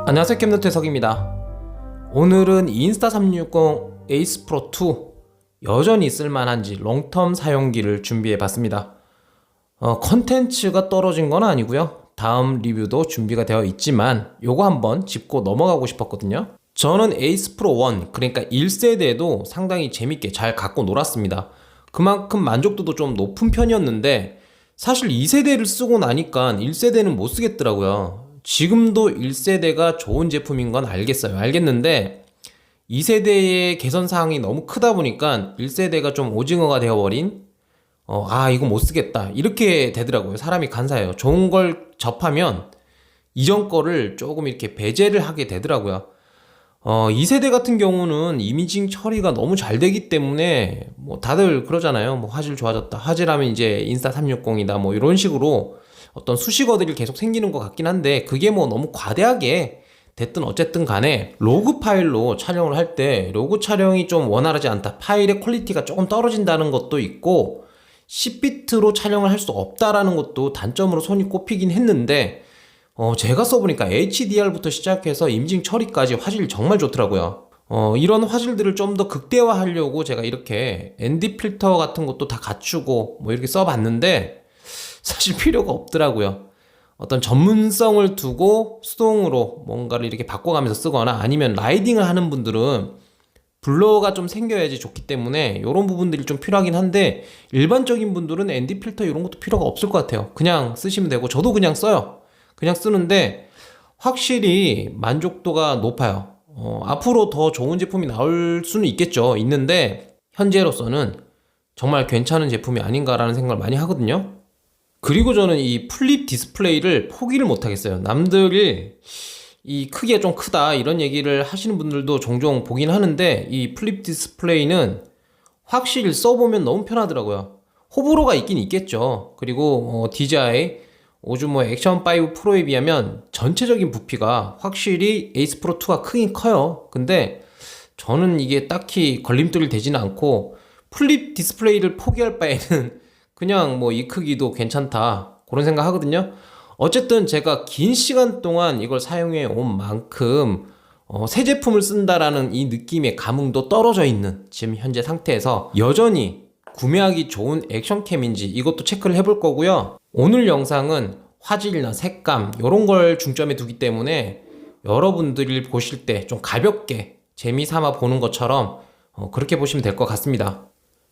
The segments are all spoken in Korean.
안녕하세요, 캡노태석입니다. 오늘은 인스타 360 에이스 프로 2 여전히 쓸만한지 롱텀 사용기를 준비해봤습니다. 컨텐츠가 떨어진 건 아니고요, 다음 리뷰도 준비가 되어 있지만 요거 한번 짚고 넘어가고 싶었거든요. 저는 에이스 프로 1, 그러니까 1세대도 상당히 재밌게 잘 갖고 놀았습니다. 그만큼 만족도도 좀 높은 편이었는데 사실 2세대를 쓰고 나니까 1세대는 못 쓰겠더라고요. 지금도 1세대가 좋은 제품인 건 알겠는데 2세대의 개선 사항이 너무 크다 보니까 1세대가 좀 오징어가 되어버린 이거 못 쓰겠다 이렇게 되더라고요. 사람이 간사해요. 좋은 걸 접하면 이전 거를 조금 이렇게 배제를 하게 되더라고요. 2세대 같은 경우는 이미징 처리가 너무 잘 되기 때문에 뭐 다들 그러잖아요. 뭐 화질 좋아졌다, 화질하면 이제 인스타 360이다, 뭐 이런 식으로 어떤 수식어들이 계속 생기는 것 같긴 한데, 그게 뭐 너무 과대하게 됐든 어쨌든 간에 로그 파일로 촬영을 할 때 로그 촬영이 좀 원활하지 않다, 파일의 퀄리티가 조금 떨어진다는 것도 있고 10비트로 촬영을 할 수 없다라는 것도 단점으로 손이 꼽히긴 했는데, 제가 써보니까 HDR부터 시작해서 이미징 처리까지 화질이 정말 좋더라고요. 이런 화질들을 좀 더 극대화하려고 제가 이렇게 ND 필터 같은 것도 다 갖추고 뭐 이렇게 써봤는데 사실 필요가 없더라고요. 어떤 전문성을 두고 수동으로 뭔가를 이렇게 바꿔가면서 쓰거나 아니면 라이딩을 하는 분들은 블러가 좀 생겨야지 좋기 때문에 이런 부분들이 좀 필요하긴 한데, 일반적인 분들은 ND 필터 이런 것도 필요가 없을 것 같아요. 그냥 쓰시면 되고, 저도 그냥 써요. 그냥 쓰는데 확실히 만족도가 높아요. 앞으로 더 좋은 제품이 나올 수는 있는데 현재로서는 정말 괜찮은 제품이 아닌가라는 생각을 많이 하거든요. 그리고 저는 이 플립 디스플레이를 포기를 못하겠어요. 남들이 이 크기가 좀 크다 이런 얘기를 하시는 분들도 종종 보긴 하는데, 이 플립 디스플레이는 확실히 써보면 너무 편하더라고요. 호불호가 있긴 있겠죠. 그리고 DJI 오즈모 액션 5 프로에 비하면 전체적인 부피가 확실히 에이스 프로 2가 크긴 커요. 근데 저는 이게 딱히 걸림돌이 되지는 않고, 플립 디스플레이를 포기할 바에는 그냥 뭐 이 크기도 괜찮다 그런 생각 하거든요. 어쨌든 제가 긴 시간 동안 이걸 사용해 온 만큼 새 제품을 쓴다라는 이 느낌의 감흥도 떨어져 있는 지금 현재 상태에서 여전히 구매하기 좋은 액션캠인지 이것도 체크를 해볼 거고요. 오늘 영상은 화질이나 색감 이런 걸 중점에 두기 때문에 여러분들이 보실 때 좀 가볍게 재미삼아 보는 것처럼 그렇게 보시면 될 것 같습니다.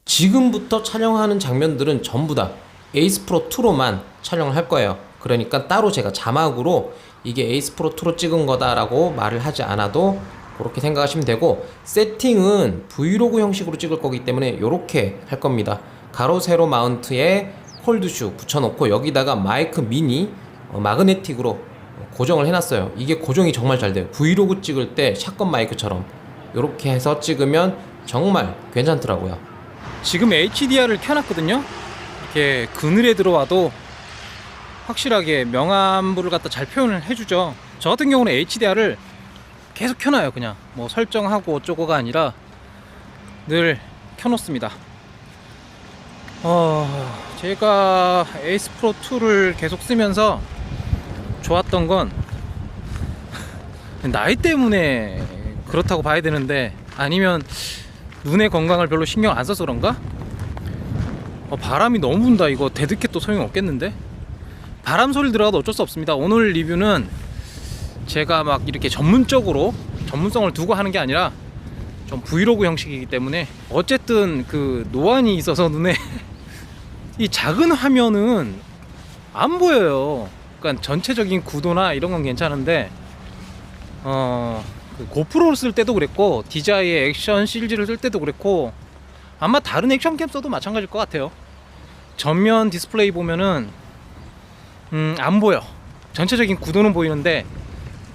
지금부터 촬영하는 장면들은 전부 다 에이스 프로 2로만 촬영을 할 거예요. 그러니까 따로 제가 자막으로 이게 에이스 프로 2로 찍은 거다라고 말을 하지 않아도 그렇게 생각하시면 되고, 세팅은 브이로그 형식으로 찍을 거기 때문에 이렇게 할 겁니다. 가로 세로 마운트에 홀드슈 붙여놓고 여기다가 마이크 미니 마그네틱으로 고정을 해놨어요. 이게 고정이 정말 잘 돼요. 브이로그 찍을 때 샷건 마이크처럼 이렇게 해서 찍으면 정말 괜찮더라고요. 지금 HDR을 켜놨거든요. 이렇게 그늘에 들어와도 확실하게 명암부를 갖다 잘 표현을 해주죠. 저 같은 경우는 HDR을 계속 켜놔요. 그냥 뭐 설정하고 어쩌고가 아니라 늘 켜놓습니다. 제가 에이스 프로 2를 계속 쓰면서 좋았던 건 나이 때문에 그렇다고 봐야 되는데, 아니면 눈의 건강을 별로 신경 안 써서 그런가? 바람이 너무 분다. 이거 대드캣도 소용없겠는데? 바람 소리 들어가도 어쩔 수 없습니다. 오늘 리뷰는 제가 막 이렇게 전문적으로 전문성을 두고 하는 게 아니라 좀 브이로그 형식이기 때문에, 어쨌든 그 노안이 있어서 눈에 이 작은 화면은 안 보여요. 그러니까 전체적인 구도나 이런 건 괜찮은데 그 고프로를 쓸 때도 그랬고 DJI의 액션 시리즈를 쓸 때도 그랬고 아마 다른 액션캠 써도 마찬가지일 것 같아요. 전면 디스플레이 보면은 안 보여. 전체적인 구도는 보이는데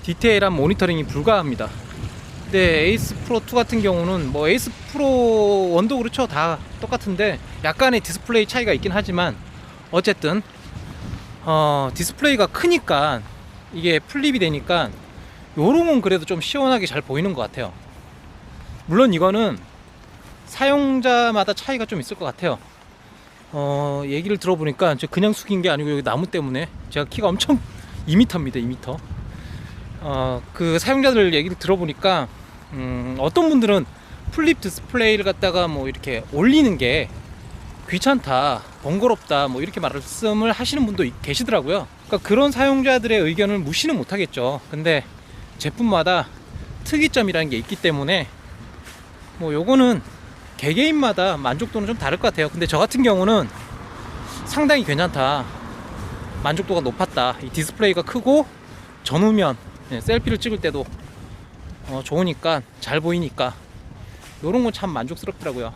디테일한 모니터링이 불가합니다. 근데 에이스 프로 2 같은 경우는 뭐 에이스 프로 1도 그렇죠. 다 똑같은데 약간의 디스플레이 차이가 있긴 하지만 어쨌든 디스플레이가 크니까 이게 플립이 되니까 요런 건 그래도 좀 시원하게 잘 보이는 것 같아요. 물론 이거는 사용자마다 차이가 좀 있을 것 같아요. 얘기를 들어보니까 그냥 숙인 게 아니고 여기 나무 때문에 제가 키가 엄청 2m입니다. 2m. 그 사용자들 얘기를 들어보니까 어떤 분들은 플립 디스플레이를 갖다가 뭐 이렇게 올리는 게 귀찮다, 번거롭다, 뭐 이렇게 말씀을 하시는 분도 계시더라고요. 그러니까 그런 사용자들의 의견을 무시는 못하겠죠. 근데 제품마다 특이점이라는 게 있기 때문에 뭐 요거는 개개인마다 만족도는 좀 다를 것 같아요. 근데 저 같은 경우는 상당히 괜찮다, 만족도가 높았다. 이 디스플레이가 크고 전후면 셀피를 찍을 때도 좋으니까, 잘 보이니까 요런 건 참 만족스럽더라고요.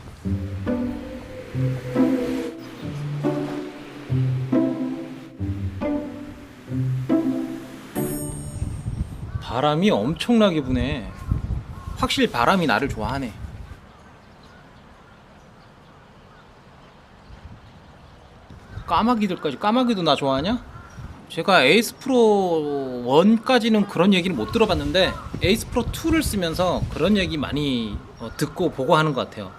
바람이 엄청나게 부네. 확실히 바람이 나를 좋아하네. 까마귀도 나 좋아하냐? 제가 에이스 프로 1까지는 그런 얘기를 못 들어봤는데 에이스 프로 2를 쓰면서 그런 얘기 많이 듣고 보고 하는 것 같아요.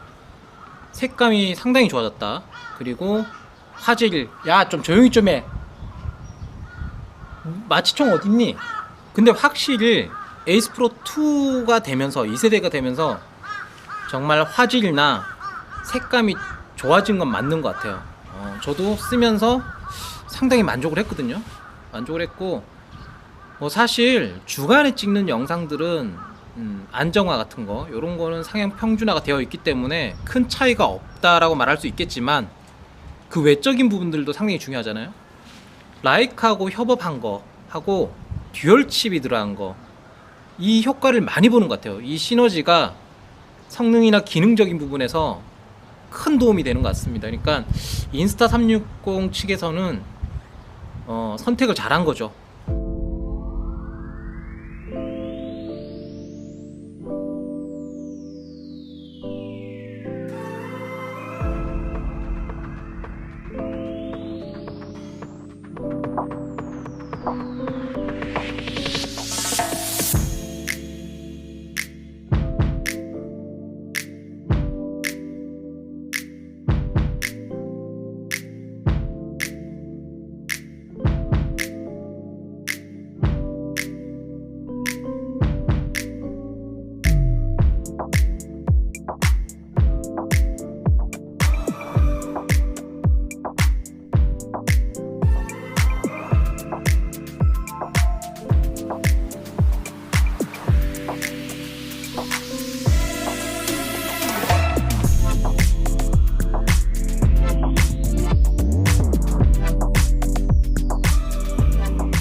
색감이 상당히 좋아졌다. 그리고 화질, 야 좀 조용히 좀 해. 마취총 어딨니? 근데 확실히 에이스 프로 2가 되면서, 2세대가 되면서 정말 화질이나 색감이 좋아진 건 맞는 것 같아요. 저도 쓰면서 상당히 만족을 했거든요. 만족을 했고, 뭐 사실 주간에 찍는 영상들은 안정화 같은 거, 요런 거는 상향 평준화가 되어 있기 때문에 큰 차이가 없다라고 말할 수 있겠지만, 그 외적인 부분들도 상당히 중요하잖아요. 라이카하고 협업한 거 하고 듀얼 칩이 들어간 거, 이 효과를 많이 보는 것 같아요. 이 시너지가 성능이나 기능적인 부분에서 큰 도움이 되는 것 같습니다. 그러니까 인스타 360 측에서는 선택을 잘한 거죠.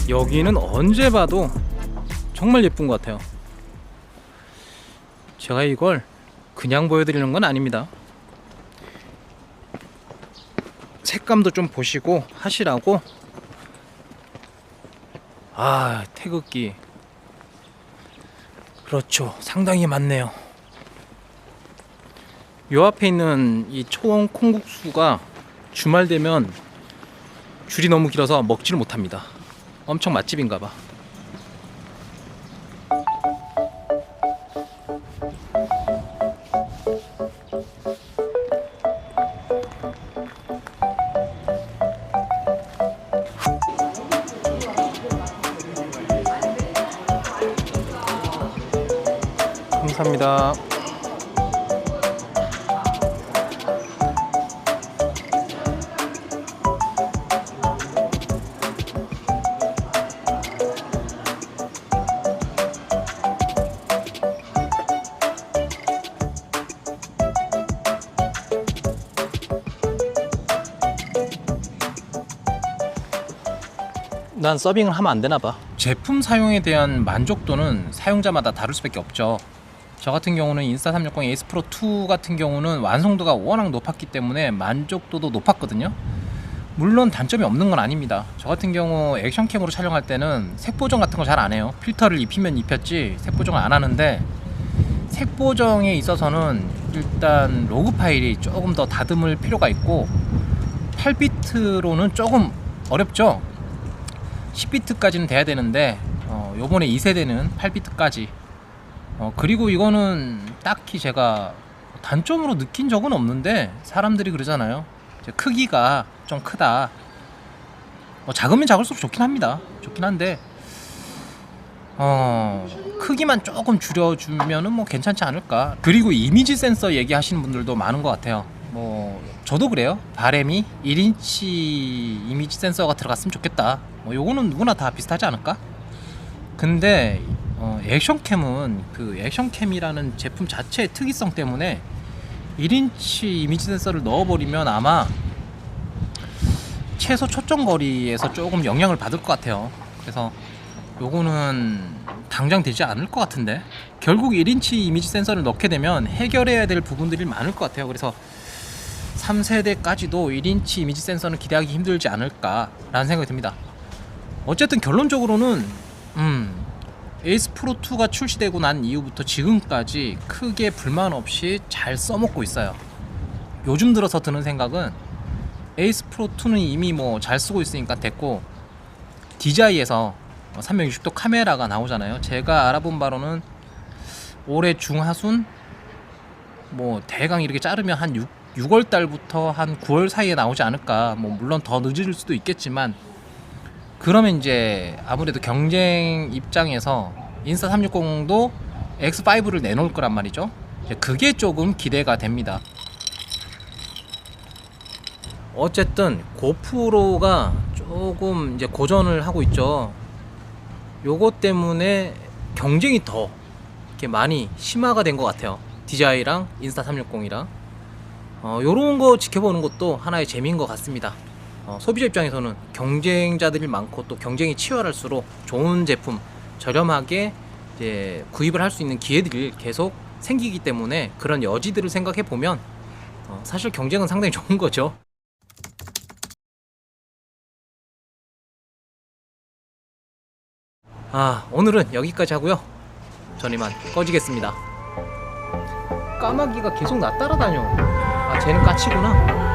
여기는 언제 봐도 정말 예쁜 것 같아요. 제가 이걸 그냥 보여드리는 건 아닙니다. 색감도 좀 보시고 하시라고. 태극기, 그렇죠, 상당히 많네요. 요 앞에 있는 이 초원 콩국수가 주말 되면 줄이 너무 길어서 먹지를 못합니다. 엄청 맛집인가봐. 감사합니다. 난 서빙을 하면 안 되나 봐. 제품 사용에 대한 만족도는 사용자마다 다를 수밖에 없죠. 저 같은 경우는 인스타 360 에이스 프로 2 같은 경우는 완성도가 워낙 높았기 때문에 만족도도 높았거든요. 물론 단점이 없는 건 아닙니다. 저 같은 경우 액션캠으로 촬영할 때는 색보정 같은 거 잘 안 해요. 필터를 입히면 입혔지 색보정을 안 하는데, 색보정에 있어서는 일단 로그 파일이 조금 더 다듬을 필요가 있고, 8비트로는 조금 어렵죠. 10비트까지는 돼야 되는데 요번에 2세대는 8비트까지. 그리고 이거는 딱히 제가 단점으로 느낀 적은 없는데, 사람들이 그러잖아요, 크기가 좀 크다. 작으면 작을수록 좋긴 합니다. 좋긴 한데 크기만 조금 줄여주면은 뭐 괜찮지 않을까. 그리고 이미지 센서 얘기하시는 분들도 많은 것 같아요. 뭐 저도 그래요. 바램이 1인치 이미지 센서가 들어갔으면 좋겠다. 뭐 요거는 누구나 다 비슷하지 않을까? 근데 액션캠은 그 액션캠이라는 제품 자체의 특이성 때문에 1인치 이미지 센서를 넣어버리면 아마 최소 초점거리에서 조금 영향을 받을 것 같아요. 그래서 요거는 당장 되지 않을 것 같은데, 결국 1인치 이미지 센서를 넣게 되면 해결해야 될 부분들이 많을 것 같아요. 그래서 3세대까지도 1인치 이미지 센서는 기대하기 힘들지 않을까라는 생각이 듭니다. 어쨌든 결론적으로는 에이스 프로 2가 출시되고 난 이후부터 지금까지 크게 불만 없이 잘 써먹고 있어요. 요즘 들어서 드는 생각은 에이스 프로 2는 이미 뭐 잘 쓰고 있으니까 됐고, DJI에서 360도 카메라가 나오잖아요. 제가 알아본 바로는 올해 중하순 뭐 대강 이렇게 자르면 한 6월 달부터 한 9월 사이에 나오지 않을까. 뭐 물론 더 늦을 수도 있겠지만, 그러면 이제 아무래도 경쟁 입장에서 인스타360도 X5를 내놓을 거란 말이죠. 그게 조금 기대가 됩니다. 어쨌든 고프로가 조금 이제 고전을 하고 있죠. 요것 때문에 경쟁이 더 이렇게 많이 심화가 된 것 같아요. DJI랑 인스타360이랑 요런 거 지켜보는 것도 하나의 재미인 것 같습니다. 소비자 입장에서는 경쟁자들이 많고 또 경쟁이 치열할수록 좋은 제품 저렴하게 이제 구입을 할 수 있는 기회들이 계속 생기기 때문에, 그런 여지들을 생각해 보면 사실 경쟁은 상당히 좋은 거죠. 오늘은 여기까지 하고요. 전 이만 꺼지겠습니다. 까마귀가 계속 나 따라다녀. 쟤는 까치구나.